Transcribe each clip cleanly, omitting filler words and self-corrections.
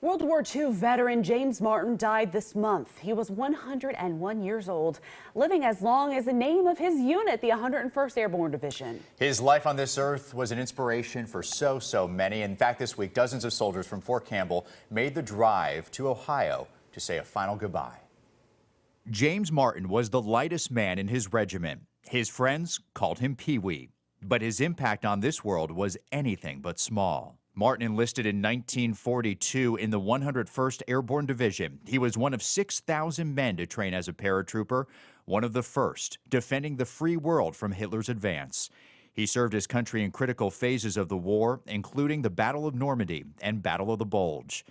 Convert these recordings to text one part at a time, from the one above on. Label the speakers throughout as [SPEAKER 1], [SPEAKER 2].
[SPEAKER 1] World War II veteran James Martin died this month. He was 101 years old, living as long as the name of his unit, the 101st Airborne Division.
[SPEAKER 2] His life on this earth was an inspiration for so many. In fact, this week, dozens of soldiers from Fort Campbell made the drive to Ohio to say a final goodbye. James Martin was the lightest man in his regiment. His friends called him Pee-wee, but his impact on this world was anything but small. Martin enlisted in 1942 in the 101st Airborne Division. He was one of 6,000 men to train as a paratrooper, one of the first, defending the free world from Hitler's advance. He served his country in critical phases of the war, including the Battle of Normandy and Battle of the Bulge.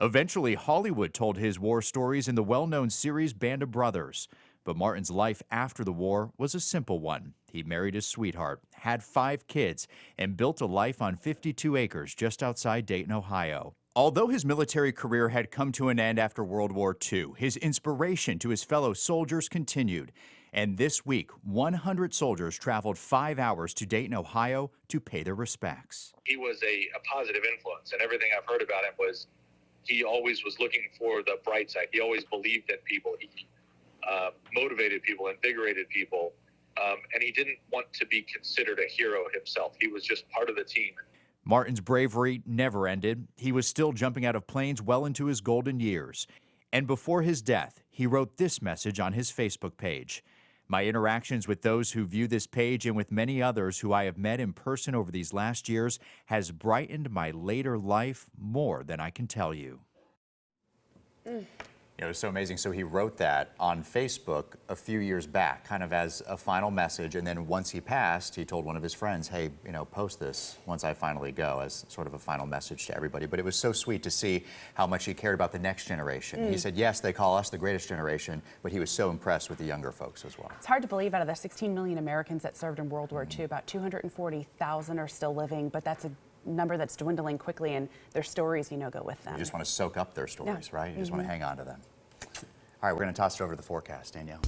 [SPEAKER 2] Eventually, Hollywood told his war stories in the well-known series Band of Brothers. But Martin's life after the war was a simple one. He married his sweetheart, had 5 kids, and built a life on 52 acres just outside Dayton, Ohio. Although his military career had come to an end after World War II, his inspiration to his fellow soldiers continued. And this week, 100 soldiers traveled 5 hours to Dayton, Ohio to pay their respects.
[SPEAKER 3] He was a positive influence, and everything I've heard about him was he always was looking for the bright side. He always believed in people. He motivated people, invigorated people, and he didn't want to be considered a hero himself. He was just part of the team.
[SPEAKER 2] Martin's bravery never ended. He was still jumping out of planes well into his golden years. And before his death, he wrote this message on his Facebook page. My interactions with those who view this page and with many others who I have met in person over these last years has brightened my later life more than I can tell you. It was so amazing. So he wrote that on Facebook a few years back, kind of as a final message. And then once he passed, he told one of his friends, hey, post this once I finally go, as sort of a final message to everybody. But it was so sweet to see how much he cared about the next generation. He said, yes, they call us the greatest generation, but he was so impressed with the younger folks as well.
[SPEAKER 1] It's hard to believe out of the 16 million Americans that served in World War II, about 240,000 are still living, but that's a number that's dwindling quickly, and their stories, go with them.
[SPEAKER 2] You just want to soak up their stories, right? You just want to hang on to them. All right, we're going to toss it over to the forecast, Danielle.